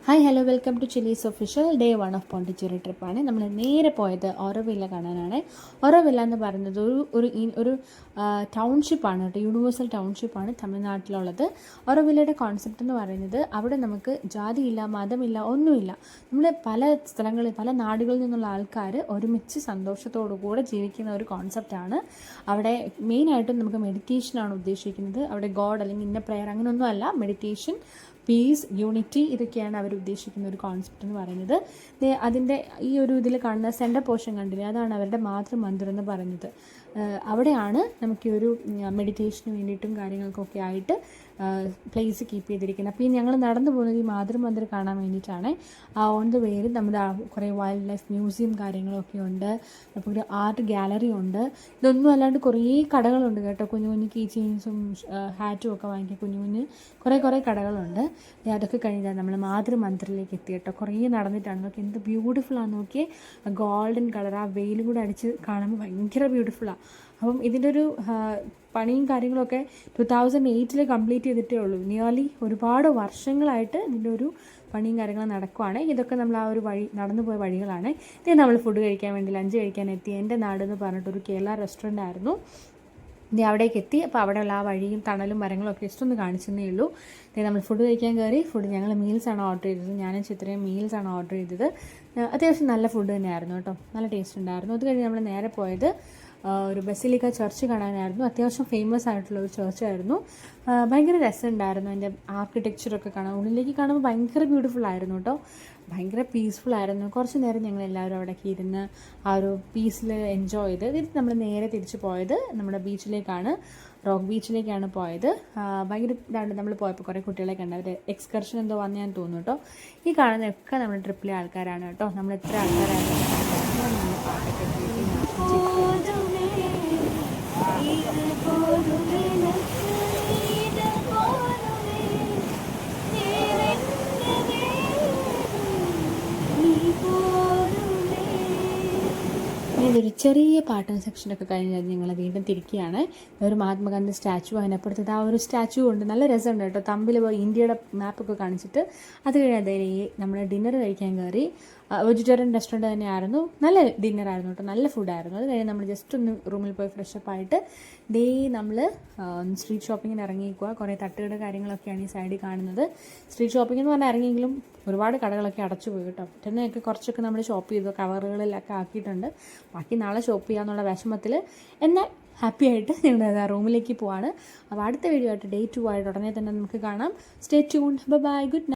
Hi hello welcome to Chillies official day 1 of Pondicherry ട്രിപ്പാണ്. നമ്മൾ നേരെ പോയത് ഓറോവില്ല കാണാനാണ്. ഓറോവില്ല എന്ന് പറയുന്നത് ഒരു ടൗൺഷിപ്പാണ് കേട്ടോ, യൂണിവേഴ്സൽ ടൗൺഷിപ്പാണ് തമിഴ്നാട്ടിലുള്ളത്. ഓറോവില്ലയുടെ കോൺസെപ്റ്റ് എന്ന് പറയുന്നത് അവിടെ നമുക്ക് ജാതിയില്ല, മതമില്ല, ഒന്നുമില്ല. നമ്മൾ പല സ്ഥലങ്ങളിൽ പല നാടുകളിൽ നിന്നുള്ള ആൾക്കാർ ഒരുമിച്ച് സന്തോഷത്തോടു കൂടെ ജീവിക്കുന്ന ഒരു കോൺസെപ്റ്റാണ്. അവിടെ മെയിനായിട്ടും നമുക്ക് മെഡിറ്റേഷനാണ് ഉദ്ദേശിക്കുന്നത്. അവിടെ ഗോഡ് അല്ലെങ്കിൽ ഇന്ന പ്രെയർ അങ്ങനെയൊന്നുമല്ല, മെഡിറ്റേഷൻ, പീസ്, യൂണിറ്റി, ഇതൊക്കെയാണ് അവർ ഉദ്ദേശിക്കുന്ന ഒരു കോൺസെപ്റ്റ് എന്ന് പറയുന്നത്. അതിൻ്റെ ഈ ഒരു ഇതിൽ കാണുന്ന സെൻറ്റർ പോർഷൻ കണ്ടില്ലേ, അതാണ് അവരുടെ മാതൃമന്ദിരം എന്ന് പറയുന്നത്. അവിടെയാണ് നമുക്ക് ഈ ഒരു മെഡിറ്റേഷന് വേണ്ടിയിട്ടും കാര്യങ്ങൾക്കൊക്കെ ആയിട്ട് പ്ലേസ് കീപ്പ് ചെയ്തിരിക്കുന്നത്. അപ്പോൾ ഈ ഞങ്ങൾ നടന്നു പോകുന്നത് ഈ മാതൃമന്ദിരം കാണാൻ വേണ്ടിയിട്ടാണ്. ഓൺ ദ വേയിൽ നമ്മുടെ കുറേ വൈൽഡ് ലൈഫ് മ്യൂസിയം കാര്യങ്ങളൊക്കെ ഉണ്ട്. അപ്പോൾ ഒരു ആർട്ട് ഗാലറി ഉണ്ട്. ഇതൊന്നും അല്ലാണ്ട് കുറേ കടകളുണ്ട് കേട്ടോ. കുഞ്ഞു കുഞ്ഞു കീ ചെയിൻസും ഹാറ്റും ഒക്കെ വാങ്ങിക്കുക കുഞ്ഞു കുറേ കടകളുണ്ട്. അതൊക്കെ കഴിഞ്ഞാൽ നമ്മൾ മാതൃമന്ദിറിലേക്ക് എത്തി കേട്ടോ. കുറേ നടന്നിട്ടാണ്. നോക്കി എന്ത് ബ്യൂട്ടിഫുള്ളാണ്. നോക്കിയേ, ഗോൾഡൻ കളർ, ആ വെയിലും കൂടെ അടിച്ച് കാണുമ്പോൾ ഭയങ്കര ബ്യൂട്ടിഫുള്ളാണ്. അപ്പം ഇതിൻ്റെ ഒരു പണിയും കാര്യങ്ങളൊക്കെ 2008 കംപ്ലീറ്റ് ചെയ്തിട്ടേ ഉള്ളൂ. നിയർലി ഒരുപാട് വർഷങ്ങളായിട്ട് ഇതിൻ്റെ ഒരു പണിയും കാര്യങ്ങളും നടക്കുവാണ്. ഇതൊക്കെ നമ്മൾ ആ ഒരു വഴി നടന്നു പോയ വഴികളാണ്. ഇത് നമ്മൾ ഫുഡ് കഴിക്കാൻ വേണ്ടി ലഞ്ച് കഴിക്കാൻ എത്തി. എൻ്റെ നാട് എന്ന് പറഞ്ഞിട്ടൊരു കേരള റെസ്റ്റോറൻ്റ് ആയിരുന്നു. ഇനി അവിടേക്ക് എത്തി. അപ്പോൾ അവിടെയുള്ള ആ വഴിയും തണലും മരങ്ങളൊക്കെ ജസ്റ്റ് ഒന്ന് കാണിച്ചെന്നേ ഉള്ളൂ. നമ്മൾ ഫുഡ് കഴിക്കാൻ കയറി. ഞങ്ങൾ മീൽസാണ് ഓർഡർ ചെയ്തത്. ഞാനും ചിത്രയും മീൽസാണ് ഓർഡർ ചെയ്തത്. അത്യാവശ്യം നല്ല ഫുഡ് തന്നെയായിരുന്നു കേട്ടോ, നല്ല ടേസ്റ്റ് ഉണ്ടായിരുന്നു. അത് കഴിഞ്ഞ് നമ്മൾ നേരെ പോയത് ഒരു ബസിലിക്ക ചർച്ച് കാണാനായിരുന്നു. അത്യാവശ്യം ഫേമസ് ആയിട്ടുള്ള ഒരു ചർച്ചായിരുന്നു. ഭയങ്കര രസമുണ്ടായിരുന്നു. അതിൻ്റെ ആർക്കിടെക്ചറൊക്കെ കാണാൻ, ഉള്ളിലേക്ക് കാണുമ്പോൾ ഭയങ്കര ബ്യൂട്ടിഫുൾ ആയിരുന്നു കേട്ടോ. ഭയങ്കര പീസ്ഫുൾ ആയിരുന്നു. കുറച്ച് നേരം ഞങ്ങൾ എല്ലാവരും അവിടേക്ക് ഇരുന്ന് ആ ഒരു പീസിൽ എൻജോയ് ചെയ്ത് ഇത് നമ്മൾ നേരെ തിരിച്ച് പോയത് നമ്മുടെ ബീച്ചിലേക്കാണ്, റോക്ക് ബീച്ചിലേക്കാണ് പോയത്. ഭയങ്കര ഇതാണ്. നമ്മൾ പോയപ്പോൾ കുറേ കുട്ടികളെ കണ്ട് അവർ എക്സ്കർഷൻ എന്തോ വന്ന് ഞാൻ തോന്നുന്നു കേട്ടോ. ഈ കാണുന്നതൊക്കെ നമ്മുടെ ട്രിപ്പിലെ ആൾക്കാരാണ് കേട്ടോ. നമ്മൾ എത്ര ആൾക്കാരായിരുന്നു പാട്ടൊക്കെ ഇതൊരു ചെറിയ പാട്ടും സെക്ഷനൊക്കെ കഴിഞ്ഞാൽ ഞങ്ങൾ വീണ്ടും തിരിക്കുകയാണ്. ഒരു മഹാത്മാഗാന്ധി സ്റ്റാച്ചു, അതിനപ്പുറത്ത് ആ ഒരു സ്റ്റാച്ചു ഉണ്ട്. നല്ല രസമുണ്ട് കേട്ടോ. തമ്പിൽ ഇന്ത്യയുടെ മാപ്പൊക്കെ കാണിച്ചിട്ട്. അത് കഴിഞ്ഞാൽ നമ്മൾ ഡിന്നർ കഴിക്കാൻ കയറി. വെജിറ്റേറിയൻ റെസ്റ്റോറൻറ്റ് തന്നെയായിരുന്നു. നല്ല ഡിന്നറായിരുന്നു കേട്ടോ, നല്ല ഫുഡായിരുന്നു. അത് കഴിഞ്ഞ് നമ്മൾ ജസ്റ്റ് ഒന്ന് റൂമിൽ പോയി ഫ്രഷപ്പായിട്ട് നമ്മൾ സ്ട്രീറ്റ് ഷോപ്പിങ്ങിന് ഇറങ്ങിക്കുക. കുറേ തട്ടുകട കാര്യങ്ങളൊക്കെയാണ് ഈ സൈഡിൽ കാണുന്നത്. സ്ട്രീറ്റ് ഷോപ്പിംഗ് എന്ന് പറഞ്ഞാൽ ഇറങ്ങിയെങ്കിലും ഒരുപാട് കടകളൊക്കെ അടച്ചു പോയി കേട്ടോ. പറ്റുന്നതൊക്കെ കുറച്ചൊക്കെ നമ്മൾ ഷോപ്പ് ചെയ്തു, കവറുകളിലൊക്കെ ആക്കിയിട്ടുണ്ട്. ബാക്കി നാളെ ഷോപ്പ് ചെയ്യാമെന്നുള്ള വിഷമത്തിൽ എന്നാൽ ഹാപ്പി ആയിട്ട് ഞങ്ങൾ റൂമിലേക്ക് പോവാണ്. അപ്പോൾ അടുത്ത വീഡിയോ ആയിട്ട് ഡേ 2 ആയിട്ട് ഉടനെ തന്നെ നമുക്ക് കാണാം. Stay tuned. Bye, good night.